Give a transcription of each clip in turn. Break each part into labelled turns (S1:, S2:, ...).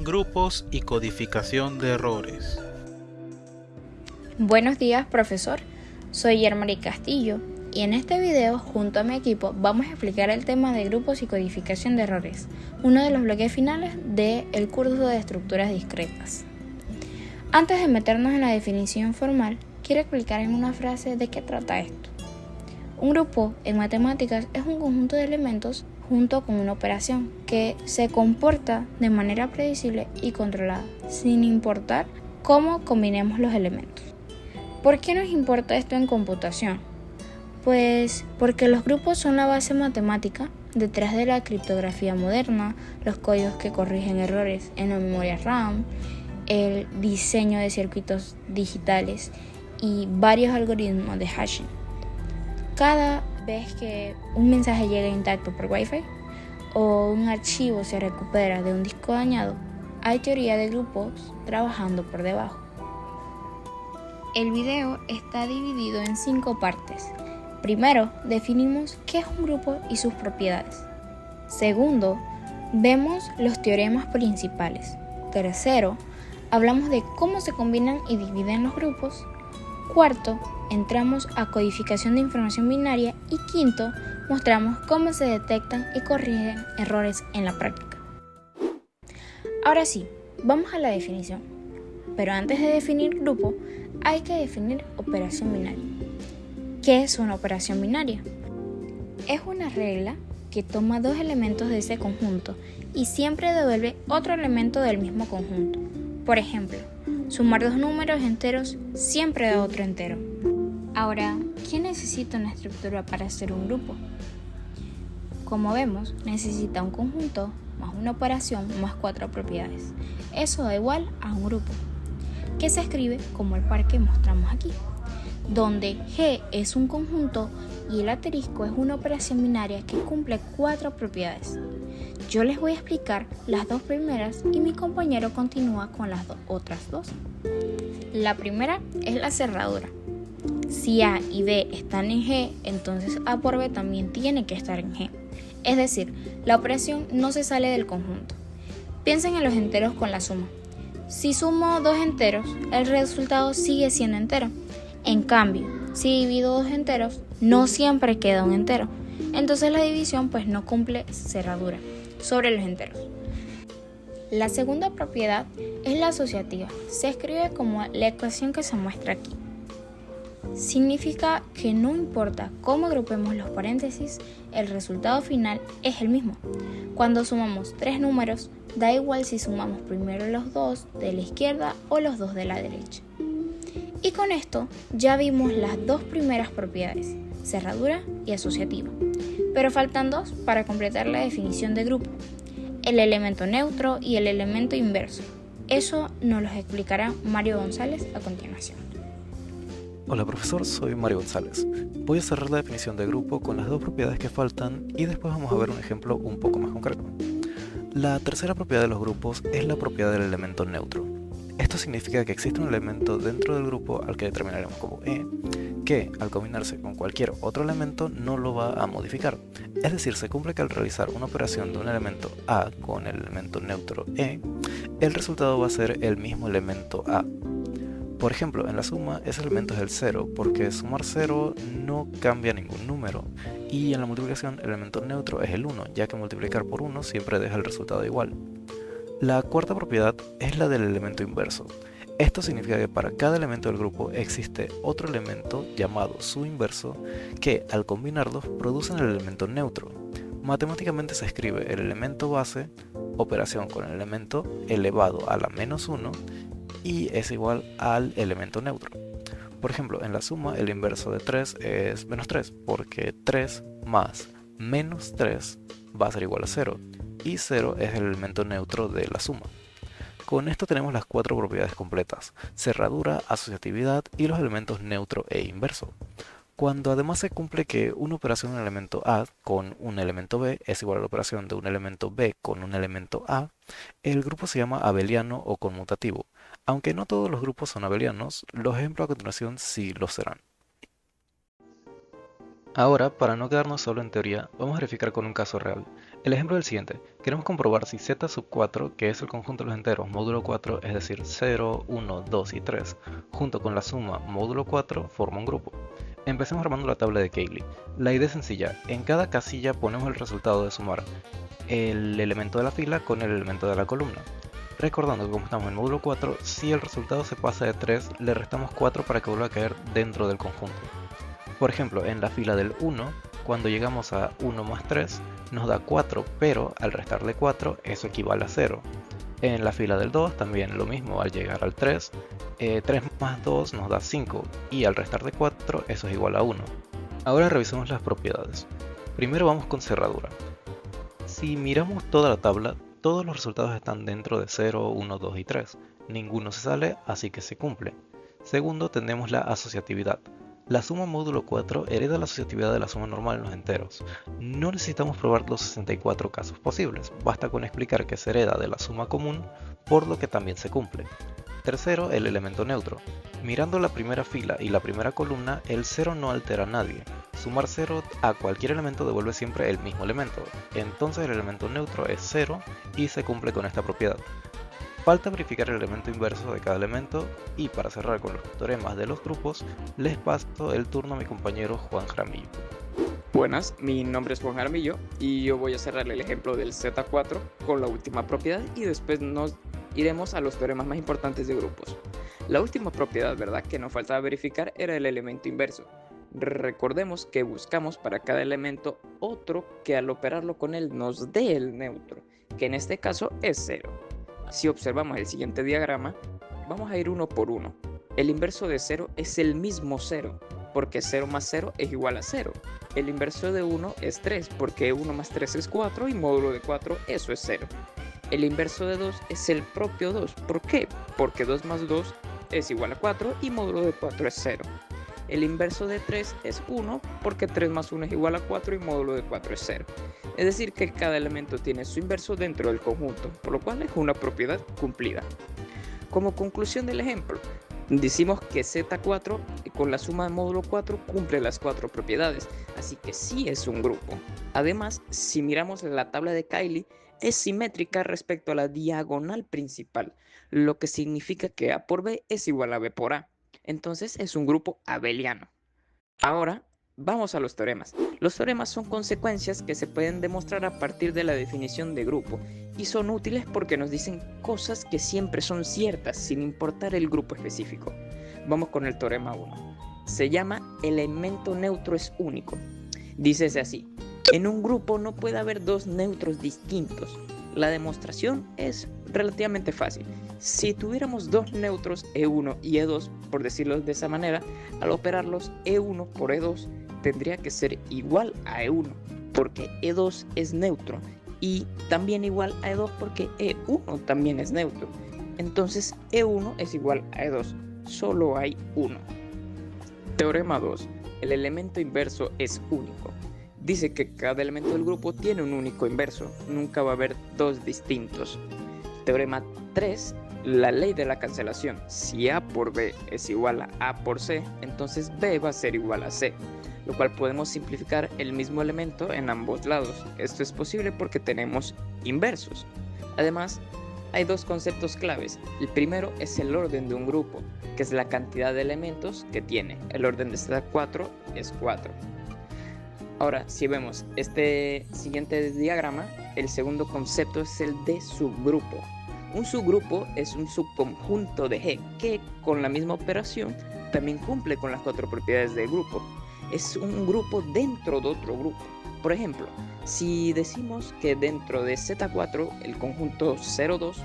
S1: Grupos y codificación de errores.
S2: Buenos días, profesor. Soy Yermari Castillo y en este video, junto a mi equipo, vamos a explicar el tema de grupos y codificación de errores, uno de los bloques finales del curso de estructuras discretas. Antes de meternos en la definición formal, quiero explicar en una frase de qué trata esto. Un grupo en matemáticas es un conjunto de elementos junto con una operación que se comporta de manera predecible y controlada, sin importar cómo combinemos los elementos. ¿Por qué nos importa esto en computación? Pues porque los grupos son la base matemática detrás de la criptografía moderna, los códigos que corrigen errores en la memoria RAM, el diseño de circuitos digitales y varios algoritmos de hashing. Cada vez que un mensaje llega intacto por Wi-Fi o un archivo se recupera de un disco dañado, hay teoría de grupos trabajando por debajo. El video está dividido en 5 partes. Primero, definimos qué es un grupo y sus propiedades. Segundo, vemos los teoremas principales. Tercero, hablamos de cómo se combinan y dividen los grupos. Cuarto, entramos a codificación de información binaria y quinto, mostramos cómo se detectan y corrigen errores en la práctica. Ahora sí, vamos a la definición. Pero antes de definir grupo, hay que definir operación binaria. ¿Qué es una operación binaria? Es una regla que toma 2 elementos de ese conjunto y siempre devuelve otro elemento del mismo conjunto. Por ejemplo, sumar 2 números enteros siempre da otro entero. Ahora, ¿qué necesita una estructura para hacer un grupo? Como vemos, necesita un conjunto más una operación más 4 propiedades. Eso da igual a un grupo, que se escribe como el par que mostramos aquí, donde G es un conjunto y el asterisco es una operación binaria que cumple 4 propiedades. Yo les voy a explicar las 2 primeras y mi compañero continúa con las otras 2. La primera es la cerradura. Si A y B están en G, entonces A por B también tiene que estar en G. Es decir, la operación no se sale del conjunto. Piensen en los enteros con la suma. Si sumo 2 enteros, el resultado sigue siendo entero. En cambio, si divido 2 enteros, no siempre queda un entero. Entonces la división no cumple cerradura sobre los enteros. La segunda propiedad es la asociativa. Se escribe como la ecuación que se muestra aquí. Significa que no importa cómo agrupemos los paréntesis, el resultado final es el mismo. Cuando sumamos 3 números, da igual si sumamos primero los 2 de la izquierda o los 2 de la derecha. Y con esto ya vimos las 2 primeras propiedades, cerradura y asociativa. Pero faltan 2 para completar la definición de grupo, el elemento neutro y el elemento inverso. Eso nos los explicará Mario González a continuación.
S3: Hola profesor, soy Mario González. Voy a cerrar la definición de grupo con las 2 propiedades que faltan y después vamos a ver un ejemplo un poco más concreto. La tercera propiedad de los grupos es la propiedad del elemento neutro. Esto significa que existe un elemento dentro del grupo al que determinaremos como E, que al combinarse con cualquier otro elemento no lo va a modificar. Es decir, se cumple que al realizar una operación de un elemento A con el elemento neutro E, el resultado va a ser el mismo elemento A. Por ejemplo, en la suma ese elemento es el 0 porque sumar 0 no cambia ningún número y en la multiplicación el elemento neutro es el 1, ya que multiplicar por 1 siempre deja el resultado igual. La cuarta propiedad es la del elemento inverso. Esto significa que para cada elemento del grupo existe otro elemento llamado su inverso que al combinarlos producen el elemento neutro. Matemáticamente se escribe el elemento base, operación con el elemento elevado a la menos 1 y es igual al elemento neutro. Por ejemplo, en la suma el inverso de 3 es menos 3 porque 3 más menos 3 va a ser igual a 0 y 0 es el elemento neutro de la suma. Con esto tenemos las 4 propiedades completas: cerradura, asociatividad y los elementos neutro e inverso. Cuando además se cumple que una operación de un elemento A con un elemento B es igual a la operación de un elemento B con un elemento A, el grupo se llama abeliano o conmutativo. Aunque no todos los grupos son abelianos, los ejemplos a continuación sí lo serán. Ahora, para no quedarnos solo en teoría, vamos a verificar con un caso real. El ejemplo es el siguiente. Queremos comprobar si z sub 4, que es el conjunto de los enteros módulo 4, es decir, 0, 1, 2 y 3, junto con la suma módulo 4, forma un grupo. Empecemos armando la tabla de Cayley. La idea es sencilla. En cada casilla ponemos el resultado de sumar el elemento de la fila con el elemento de la columna. Recordando que como estamos en módulo 4, si el resultado se pasa de 3, le restamos 4 para que vuelva a caer dentro del conjunto. Por ejemplo, en la fila del 1, cuando llegamos a 1 más 3, nos da 4, pero al restarle 4, eso equivale a 0. En la fila del 2 también lo mismo, al llegar al 3, 3 más 2 nos da 5, y al restar de 4, eso es igual a 1. Ahora revisemos las propiedades. Primero vamos con cerradura. Si miramos toda la tabla, todos los resultados están dentro de 0, 1, 2 y 3. Ninguno se sale, así que se cumple. Segundo, tenemos la asociatividad. La suma módulo 4 hereda la asociatividad de la suma normal en los enteros. No necesitamos probar los 64 casos posibles, basta con explicar que se hereda de la suma común, por lo que también se cumple. Tercero, el elemento neutro. Mirando la primera fila y la primera columna, el 0 no altera a nadie. Sumar 0 a cualquier elemento devuelve siempre el mismo elemento, entonces el elemento neutro es 0 y se cumple con esta propiedad. Falta verificar el elemento inverso de cada elemento y para cerrar con los teoremas de los grupos, les paso el turno a mi compañero Juan Jaramillo.
S4: Buenas, mi nombre es Juan Jaramillo y yo voy a cerrarle el ejemplo del Z4 con la última propiedad y después nos iremos a los teoremas más importantes de grupos. La última propiedad, ¿verdad?, que nos faltaba verificar era el elemento inverso. Recordemos que buscamos para cada elemento otro que al operarlo con él nos dé el neutro, que en este caso es 0. Si observamos el siguiente diagrama, vamos a ir uno por uno. El inverso de 0 es el mismo 0, porque 0 más 0 es igual a 0. El inverso de 1 es 3, porque 1 más 3 es 4 y módulo de 4, eso es 0. El inverso de 2 es el propio 2. ¿Por qué? Porque 2 más 2 es igual a 4 y módulo de 4 es 0. El inverso de 3 es 1, porque 3 más 1 es igual a 4 y módulo de 4 es 0. Es decir, que cada elemento tiene su inverso dentro del conjunto, por lo cual es una propiedad cumplida. Como conclusión del ejemplo, decimos que Z4 con la suma de módulo 4 cumple las 4 propiedades, así que sí es un grupo. Además, si miramos la tabla de Cayley, es simétrica respecto a la diagonal principal, lo que significa que A por B es igual a B por A. Entonces es un grupo abeliano. Ahora vamos a los teoremas. Los teoremas son consecuencias que se pueden demostrar a partir de la definición de grupo y son útiles porque nos dicen cosas que siempre son ciertas sin importar el grupo específico. Vamos con el teorema 1. Se llama elemento neutro es único. Dícese así: en un grupo no puede haber dos neutros distintos. La demostración es relativamente fácil. Si tuviéramos dos neutros E1 y E2, por decirlo de esa manera, al operarlos E1 por E2 tendría que ser igual a E1, porque E2 es neutro, y también igual a E2 porque E1 también es neutro. Entonces E1 es igual a E2, solo hay uno. Teorema 2. El elemento inverso es único. Dice que cada elemento del grupo tiene un único inverso, nunca va a haber dos distintos. Teorema 3, la ley de la cancelación. Si A por B es igual a A por C, entonces B va a ser igual a C, lo cual podemos simplificar el mismo elemento en ambos lados. Esto es posible porque tenemos inversos. Además, hay dos conceptos claves. El primero es el orden de un grupo, que es la cantidad de elementos que tiene. El orden de Z4 es 4. Ahora, si vemos este siguiente diagrama, el segundo concepto es el de subgrupo. Un subgrupo es un subconjunto de G que, con la misma operación, también cumple con las 4 propiedades del grupo. Es un grupo dentro de otro grupo. Por ejemplo, si decimos que dentro de Z4 el conjunto 0,2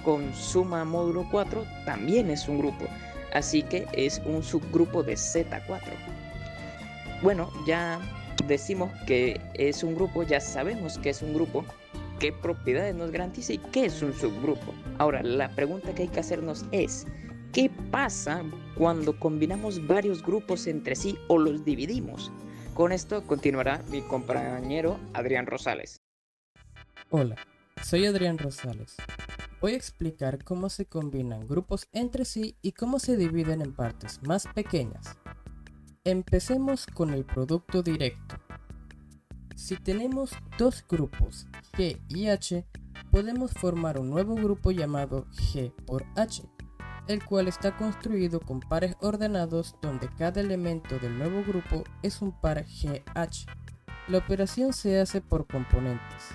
S4: con suma módulo 4 también es un grupo, así que es un subgrupo de Z4. Bueno, ya decimos que es un grupo, ya sabemos que es un grupo, qué propiedades nos garantiza y qué es un subgrupo. Ahora, la pregunta que hay que hacernos es: ¿qué pasa cuando combinamos varios grupos entre sí o los dividimos? Con esto continuará mi compañero Adrián Rosales.
S5: Hola, soy Adrián Rosales. Voy a explicar cómo se combinan grupos entre sí y cómo se dividen en partes más pequeñas. Empecemos con el producto directo. Si tenemos dos grupos G y H, podemos formar un nuevo grupo llamado G por H, el cual está construido con pares ordenados donde cada elemento del nuevo grupo es un par GH. La operación se hace por componentes,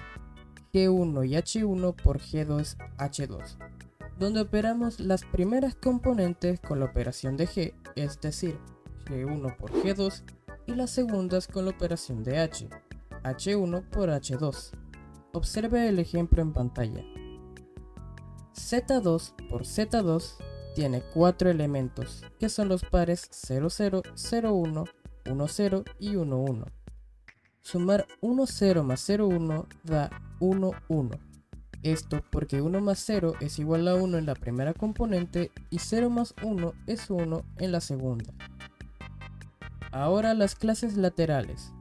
S5: G1 y H1 por G2, H2, donde operamos las primeras componentes con la operación de G, es decir, G1 por G2, y las segundas con la operación de H, H1 por H2. Observe el ejemplo en pantalla. Z2 por Z2 tiene 4 elementos, que son los pares 00, 01, 10 y 11. Sumar 10 más 01 da 11. Esto porque 1 más 0 es igual a 1 en la primera componente y 0 más 1 es 1 en la segunda. Ahora las clases laterales.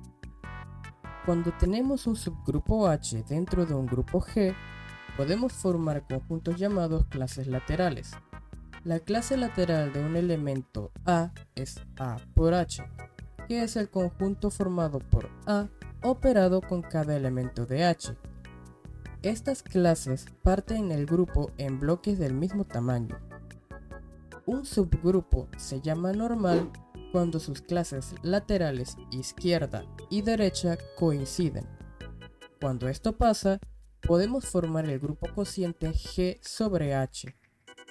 S5: Cuando tenemos un subgrupo H dentro de un grupo G, podemos formar conjuntos llamados clases laterales. La clase lateral de un elemento A es A por H, que es el conjunto formado por A operado con cada elemento de H. Estas clases parten el grupo en bloques del mismo tamaño. Un subgrupo se llama normal cuando sus clases laterales izquierda y derecha coinciden. Cuando esto pasa, podemos formar el grupo cociente G sobre H,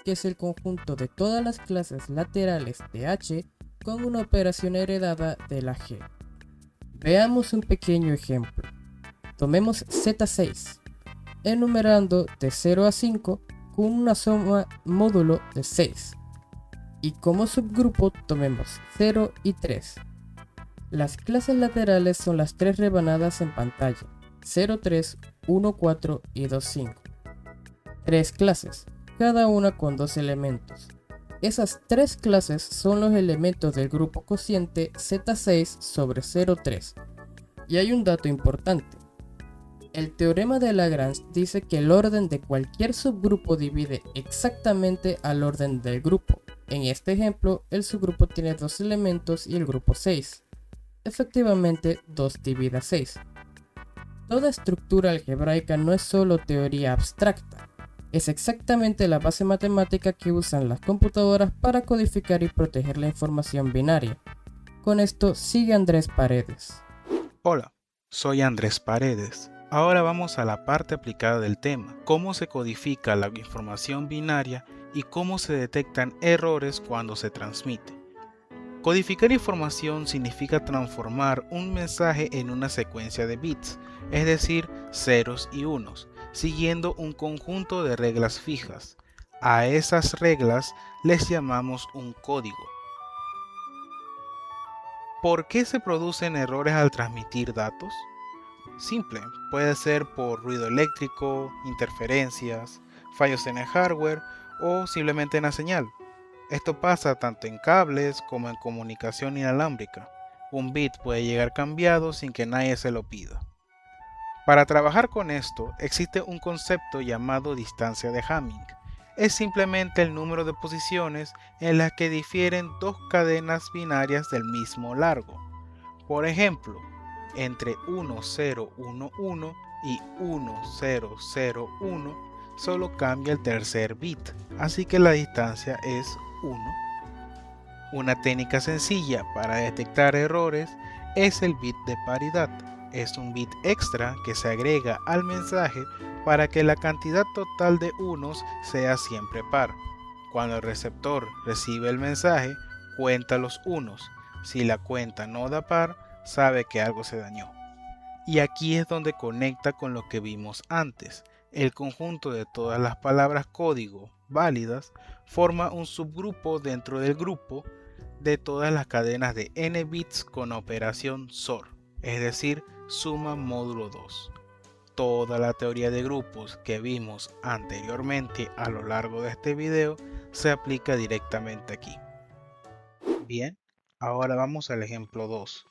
S5: que es el conjunto de todas las clases laterales de H con una operación heredada de la G. Veamos un pequeño ejemplo. Tomemos Z6, enumerando de 0 a 5 con una suma módulo de 6. Y como subgrupo tomemos 0 y 3. Las clases laterales son las tres rebanadas en pantalla, 0, 3, 1, 4 y 2, 5. Tres clases, cada una con dos elementos. Esas tres clases son los elementos del grupo cociente Z6 sobre 0,3. Y hay un dato importante. El teorema de Lagrange dice que el orden de cualquier subgrupo divide exactamente al orden del grupo. En este ejemplo, el subgrupo tiene dos elementos y el grupo 6. Efectivamente, 2 divide a 6. Toda estructura algebraica no es solo teoría abstracta, es exactamente la base matemática que usan las computadoras para codificar y proteger la información binaria. Con esto sigue Andrés Paredes.
S1: Hola, soy Andrés Paredes. Ahora vamos a la parte aplicada del tema, cómo se codifica la información binaria y cómo se detectan errores cuando se transmite. Codificar información significa transformar un mensaje en una secuencia de bits, es decir, ceros y unos, siguiendo un conjunto de reglas fijas. A esas reglas les llamamos un código. ¿Por qué se producen errores al transmitir datos? Simple, puede ser por ruido eléctrico, interferencias, fallos en el hardware o simplemente en la señal. Esto pasa tanto en cables como en comunicación inalámbrica. Un bit puede llegar cambiado sin que nadie se lo pida. Para trabajar con esto existe un concepto llamado distancia de Hamming. Es simplemente el número de posiciones en las que difieren dos cadenas binarias del mismo largo. Por ejemplo, entre 1011 y 1001 solo cambia el tercer bit, así que la distancia es 1. Una técnica sencilla para detectar errores es el bit de paridad. Es un bit extra que se agrega al mensaje para que la cantidad total de unos sea siempre par. Cuando el receptor recibe el mensaje, cuenta los unos. Si la cuenta no da par, sabe que algo se dañó. Y aquí es donde conecta con lo que vimos antes. El conjunto de todas las palabras código válidas forma un subgrupo dentro del grupo de todas las cadenas de n bits con operación SOR, es decir, suma módulo 2. Toda la teoría de grupos que vimos anteriormente a lo largo de este video se aplica directamente aquí. Bien, ahora vamos al ejemplo 2.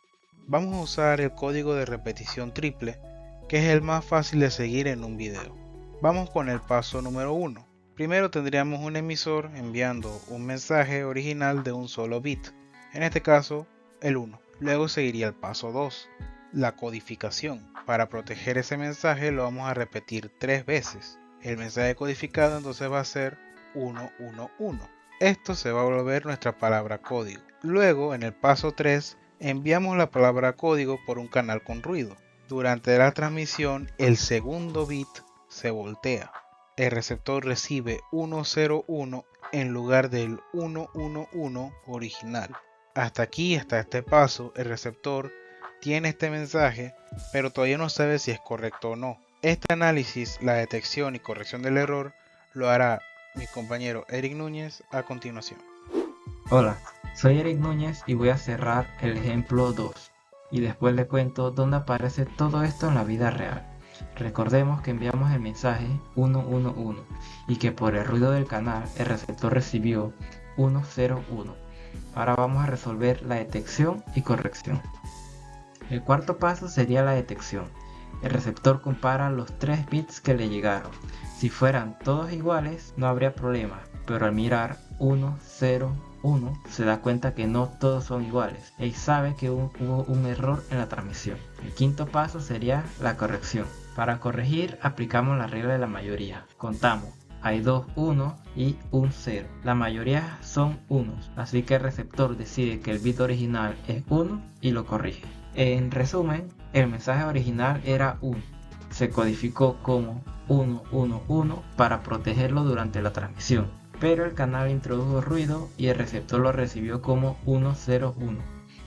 S1: Vamos a usar el código de repetición triple, que es el más fácil de seguir en un video. Vamos con el paso número 1. Primero tendríamos un emisor enviando un mensaje original de un solo bit, en este caso el 1. Luego seguiría el paso 2. la codificación. Para proteger ese mensaje lo vamos a repetir 3 veces. El mensaje codificado entonces va a ser 111. Esto se va a volver nuestra palabra código. Luego, en el paso 3, enviamos la palabra código por un canal con ruido. Durante la transmisión, el segundo bit se voltea. El receptor recibe 101 en lugar del 111 original. Hasta este paso, el receptor tiene este mensaje, pero todavía no sabe si es correcto o no. Este análisis, la detección y corrección del error, lo hará mi compañero Eric Núñez a continuación.
S6: Hola, soy Eric Núñez y voy a cerrar el ejemplo 2 y después le cuento dónde aparece todo esto en la vida real. Recordemos que enviamos el mensaje 111 y que por el ruido del canal el receptor recibió 101. Ahora vamos a resolver la detección y corrección. El cuarto paso sería la detección. El receptor compara los 3 bits que le llegaron. Si fueran todos iguales no habría problema, pero al mirar 101 se da cuenta que no todos son iguales y sabe que hubo un error en la transmisión. El quinto paso sería la corrección. Para corregir aplicamos la regla de la mayoría. Contamos. Hay 2 1 y un 0. La mayoría son unos, así que el receptor decide que el bit original es 1 y lo corrige. En resumen, el mensaje original era 1. Se codificó como 111 para protegerlo durante la transmisión, pero el canal introdujo ruido y el receptor lo recibió como 101.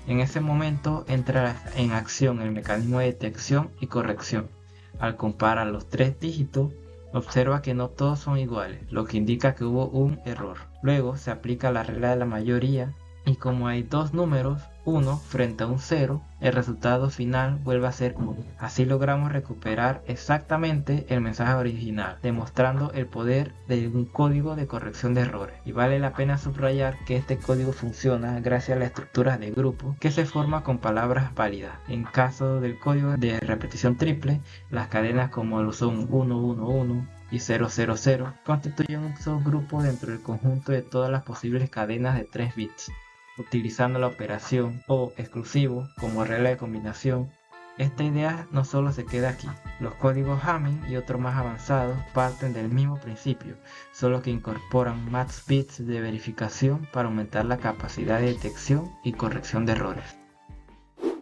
S6: En ese momento entra en acción el mecanismo de detección y corrección. Al comparar los 3 dígitos, observa que no todos son iguales, lo que indica que hubo un error. Luego se aplica la regla de la mayoría y como hay 2 números, 1 frente a un 0, el resultado final vuelve a ser 1. Así logramos recuperar exactamente el mensaje original, demostrando el poder de un código de corrección de errores. Y vale la pena subrayar que este código funciona gracias a las estructuras de grupo que se forma con palabras válidas. En caso del código de repetición triple, las cadenas como lo son 111 y 000 constituyen un subgrupo dentro del conjunto de todas las posibles cadenas de 3 bits. Utilizando la operación o exclusivo como regla de combinación, esta idea no solo se queda aquí. Los códigos Hamming y otros más avanzados parten del mismo principio, solo que incorporan más bits de verificación para aumentar la capacidad de detección y corrección de errores.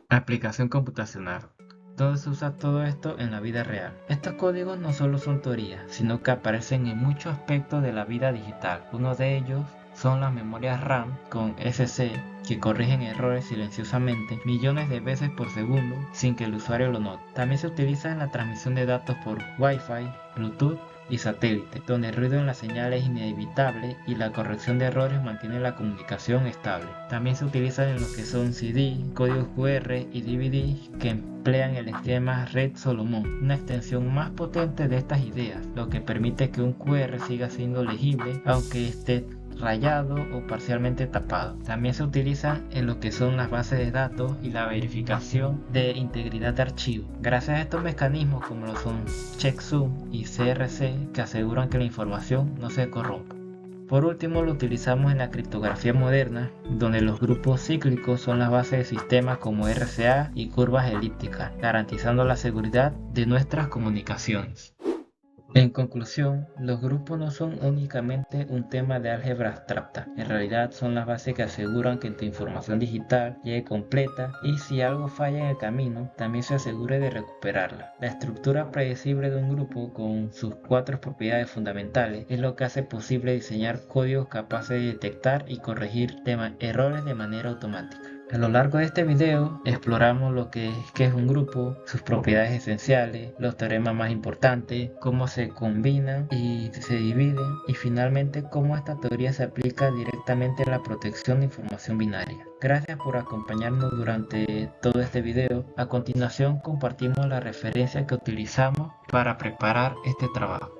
S6: Aplicación computacional. ¿Dónde se usa todo esto en la vida real? Estos códigos no solo son teorías, sino que aparecen en muchos aspectos de la vida digital. Uno de ellos son las memorias RAM con SC que corrigen errores silenciosamente millones de veces por segundo sin que el usuario lo note. También se utiliza en la transmisión de datos por Wi-Fi, Bluetooth y satélite, donde el ruido en la señal es inevitable y la corrección de errores mantiene la comunicación estable. También se utiliza en lo que son CD, códigos QR y DVD que emplean el esquema Red Solomon, una extensión más potente de estas ideas, lo que permite que un QR siga siendo legible aunque esté rayado o parcialmente tapado. También se utilizan en lo que son las bases de datos y la verificación de integridad de archivos. Gracias a estos mecanismos como lo son checksum y CRC que aseguran que la información no se corrompa. Por último, lo utilizamos en la criptografía moderna, donde los grupos cíclicos son las bases de sistemas como RSA y curvas elípticas, garantizando la seguridad de nuestras comunicaciones. En conclusión, los grupos no son únicamente un tema de álgebra abstracta, en realidad son las bases que aseguran que tu información digital llegue completa y si algo falla en el camino, también se asegure de recuperarla. La estructura predecible de un grupo con sus 4 propiedades fundamentales es lo que hace posible diseñar códigos capaces de detectar y corregir errores de manera automática. A lo largo de este video exploramos lo que es un grupo, sus propiedades esenciales, los teoremas más importantes, cómo se combinan y se dividen y finalmente cómo esta teoría se aplica directamente a la protección de información binaria. Gracias por acompañarnos durante todo este video. A continuación compartimos la referencia que utilizamos para preparar este trabajo.